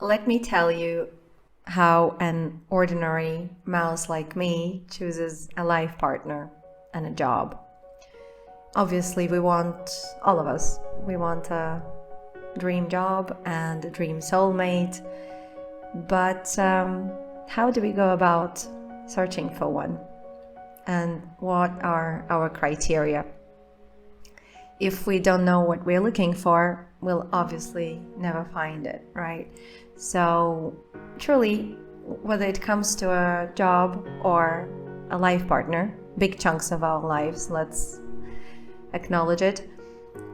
Let me tell you how an ordinary mouse like me chooses a life partner and a job. Obviously, all of us, we want a dream job and a dream soulmate, but how do we go about searching for one? And what are our criteria? If we don't know what we're looking for, we'll obviously never find it, right? So truly, whether it comes to a job or a life partner, big chunks of our lives, let's acknowledge it,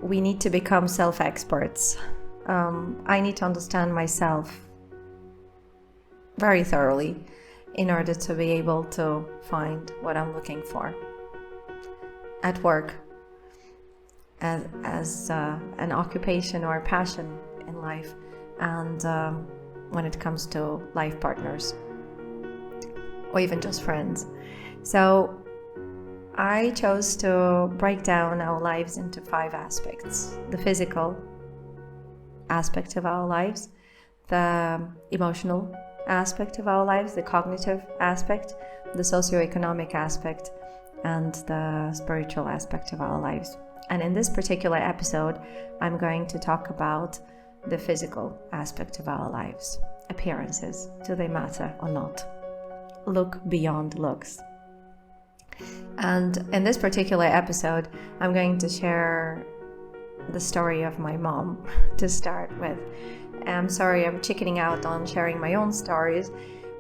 we need to become self-experts. I need to understand myself very thoroughly in order to be able to find what I'm looking for at work, as an occupation or a passion in life, and when it comes to life partners or even just friends. So I chose to break down our lives into 5 aspects: the physical aspect of our lives, the emotional aspect of our lives, the cognitive aspect, the socioeconomic aspect, and the spiritual aspect of our lives. And in this particular episode, I'm going to talk about the physical aspect of our lives. Appearances, do they matter or not? Look beyond looks. And in this particular episode, I'm going to share the story of my mom to start with. I'm sorry I'm chickening out on sharing my own stories,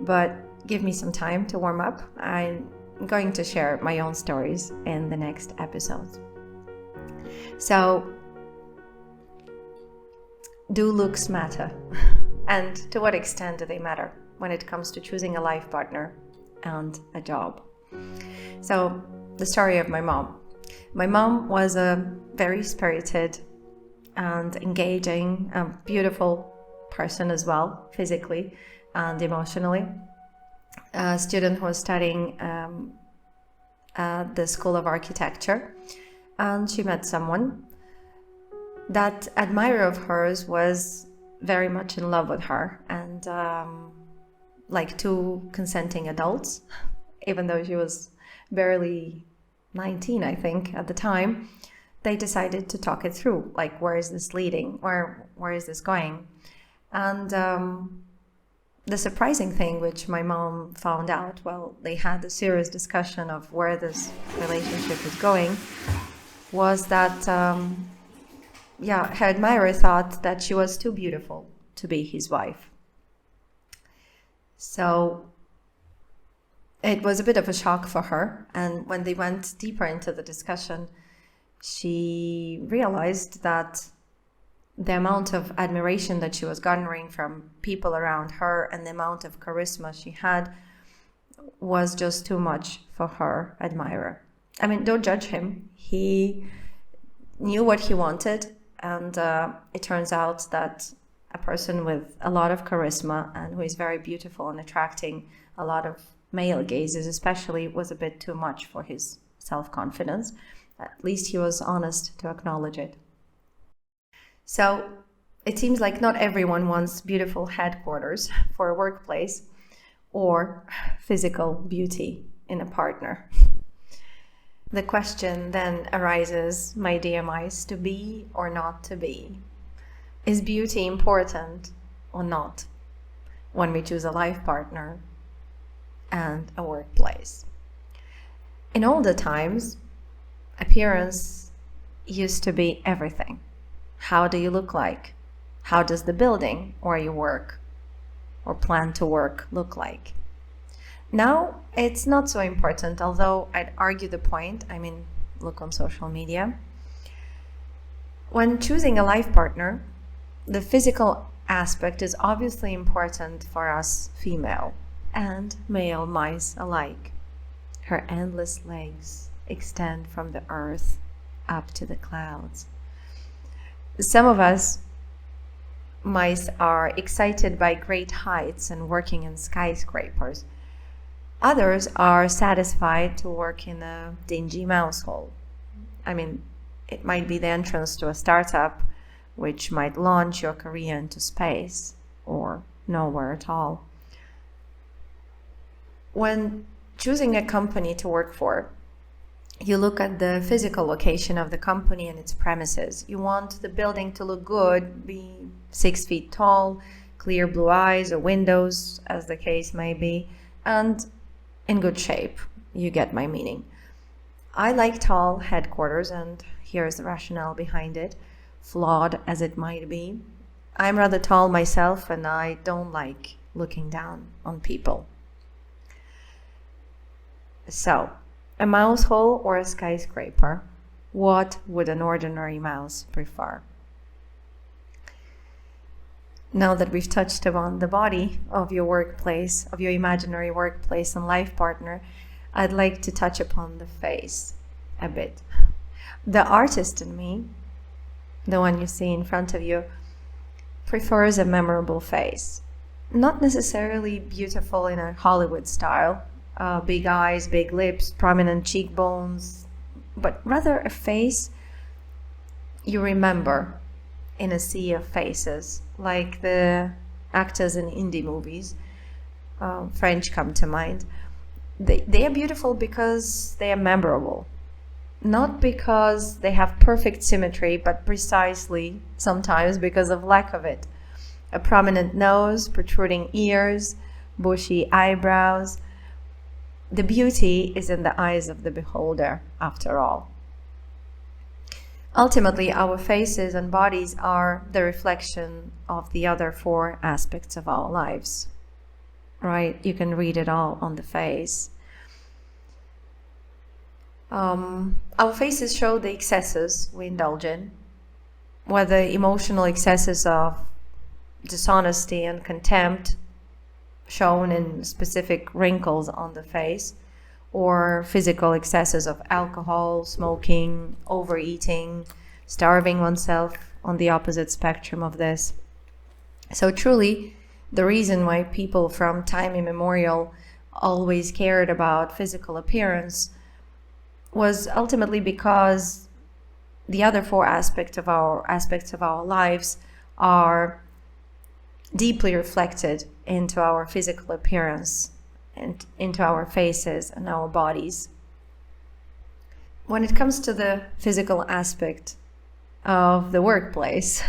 but give me some time to warm up. I'm going to share my own stories in the next episodes. So, do looks matter? And to what extent do they matter when it comes to choosing a life partner and a job? So, the story of my mom. My mom was a very spirited and engaging, beautiful person as well, physically and emotionally. A student who was studying at the School of Architecture, and she met someone. That admirer of hers was very much in love with her, and like 2 consenting adults, even though she was barely 19, I think, at the time, they decided to talk it through. Like, where is this leading? Where is this going? And the surprising thing, which my mom found out, well, they had a serious discussion of where this relationship is going, was that, her admirer thought that she was too beautiful to be his wife. So it was a bit of a shock for her, and when they went deeper into the discussion, she realized that the amount of admiration that she was garnering from people around her and the amount of charisma she had was just too much for her admirer. I mean, don't judge him. He knew what he wanted, and it turns out that a person with a lot of charisma and who is very beautiful and attracting a lot of male gazes especially was a bit too much for his self-confidence. At least he was honest to acknowledge it. So it seems like not everyone wants beautiful headquarters for a workplace or physical beauty in a partner. The question then arises, my dear mice, to be or not to be? Is beauty important or not when we choose a life partner and a workplace? In older times, appearance used to be everything. How do you look like? How does the building where you work or plan to work look like? Now, it's not so important, although I'd argue the point. I mean, look on social media. When choosing a life partner, the physical aspect is obviously important for us female and male mice alike. Her endless legs extend from the earth up to the clouds. Some of us mice are excited by great heights and working in skyscrapers. Others are satisfied to work in a dingy mouse hole. I mean, it might be the entrance to a startup which might launch your career into space, or nowhere at all. When choosing a company to work for, you look at the physical location of the company and its premises. You want the building to look good, be 6 feet tall, clear blue eyes or windows, as the case may be, and in good shape. You get my meaning. I like tall headquarters, and here's the rationale behind it, flawed as it might be. I'm rather tall myself, and I don't like looking down on people. So, a mouse hole or a skyscraper? What would an ordinary mouse prefer? Now that we've touched upon the body of your workplace, of your imaginary workplace and life partner, I'd like to touch upon the face a bit. The artist in me, the one you see in front of you, prefers a memorable face. Not necessarily beautiful in a Hollywood style, big eyes, big lips, prominent cheekbones, but rather a face you remember in a sea of faces, like the actors in indie movies. French come to mind. They are beautiful because they are memorable, not because they have perfect symmetry, but precisely sometimes because of lack of it. A prominent nose, protruding ears, bushy eyebrows. The beauty is in the eyes of the beholder, after all. Ultimately, our faces and bodies are the reflection of the other 4 aspects of our lives, right? You can read it all on the face. Our faces show the excesses we indulge in, whether emotional excesses of dishonesty and contempt, shown in specific wrinkles on the face, or physical excesses of alcohol, smoking, overeating, starving oneself on the opposite spectrum of this. So truly, the reason why people from time immemorial always cared about physical appearance was ultimately because the other 4 aspects of our lives are deeply reflected into our physical appearance and into our faces and our bodies. When it comes to the physical aspect of the workplace,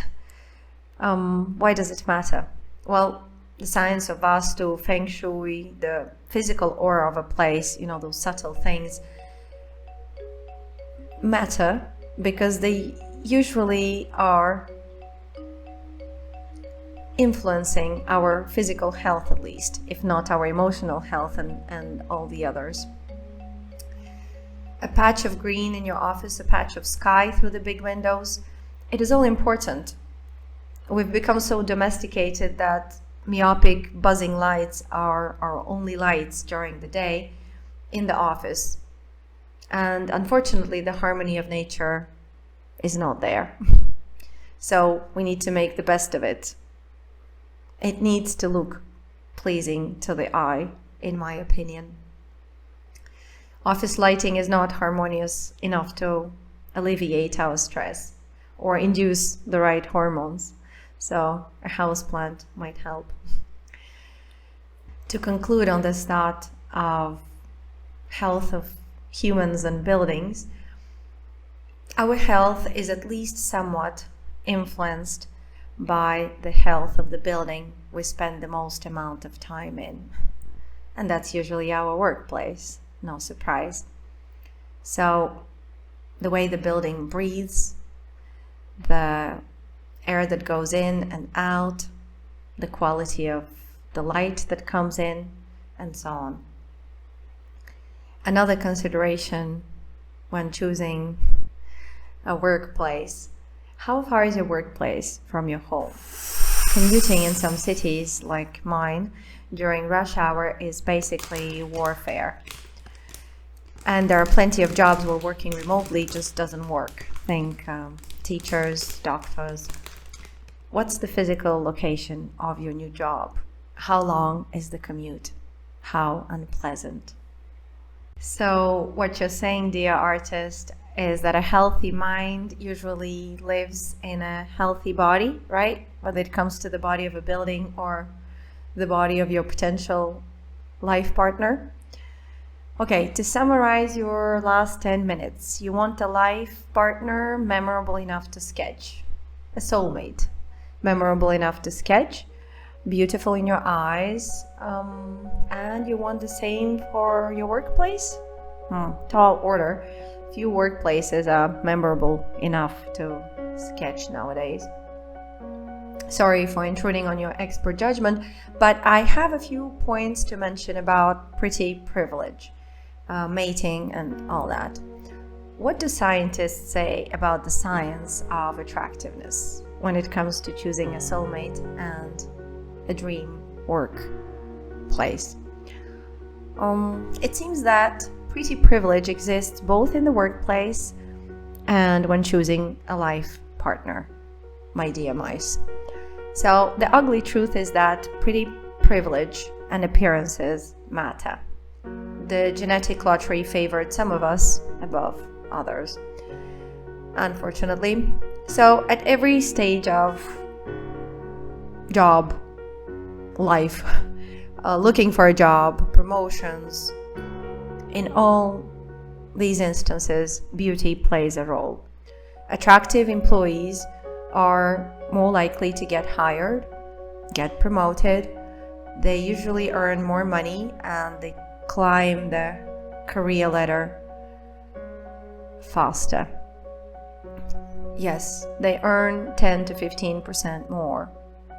why does it matter? Well, the science of Vastu, Feng Shui, the physical aura of a place, those subtle things matter because they usually are influencing our physical health, at least, if not our emotional health and all the others. A patch of green in your office, a patch of sky through the big windows, it is all important. We've become so domesticated that myopic buzzing lights are our only lights during the day in the office. And unfortunately, the harmony of nature is not there. So we need to make the best of it. It needs to look pleasing to the eye, in my opinion. Office lighting is not harmonious enough to alleviate our stress or induce the right hormones. So a houseplant might help. To conclude on this thought of health of humans and buildings, our health is at least somewhat influenced by the health of the building we spend the most amount of time in. And that's usually our workplace, no surprise. So the way the building breathes, the air that goes in and out, the quality of the light that comes in, and so on. Another consideration when choosing a workplace: how far is your workplace from your home? Commuting in some cities like mine during rush hour is basically warfare. And there are plenty of jobs where working remotely just doesn't work. Think teachers, doctors. What's the physical location of your new job? How long is the commute? How unpleasant? So what you're saying, dear artist, is that a healthy mind usually lives in a healthy body, right? Whether it comes to the body of a building or the body of your potential life partner. Okay, to summarize your last 10 minutes, you want a life partner memorable enough to sketch, a soulmate memorable enough to sketch, beautiful in your eyes, and you want the same for your workplace? Tall order. Few workplaces are memorable enough to sketch nowadays. Sorry for intruding on your expert judgment, but I have a few points to mention about pretty privilege, mating, and all that. What do scientists say about the science of attractiveness when it comes to choosing a soulmate and a dream workplace? It seems that pretty privilege exists both in the workplace and when choosing a life partner, my dear mice. So the ugly truth is that pretty privilege and appearances matter. The genetic lottery favored some of us above others, unfortunately. So at every stage of job, life, looking for a job, promotions, in all these instances, beauty plays a role. Attractive employees are more likely to get hired, get promoted. They usually earn more money and they climb the career ladder faster. Yes, they earn 10 to 15% more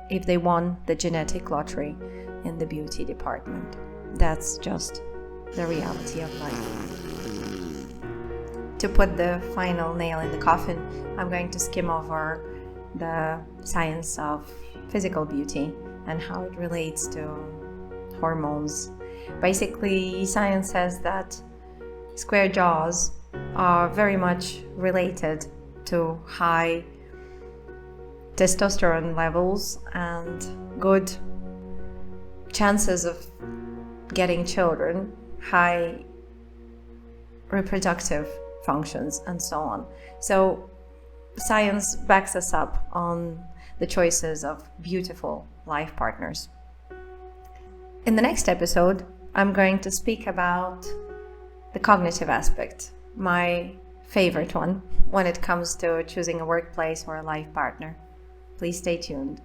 if they won the genetic lottery in the beauty department. That's just the reality of life. To put the final nail in the coffin, I'm going to skim over the science of physical beauty and how it relates to hormones. Basically, science says that square jaws are very much related to high testosterone levels and good chances of getting children, high reproductive functions, and so on. So science backs us up on the choices of beautiful life partners. In the next episode, I'm going to speak about the cognitive aspect, my favorite one when it comes to choosing a workplace or a life partner. Please stay tuned.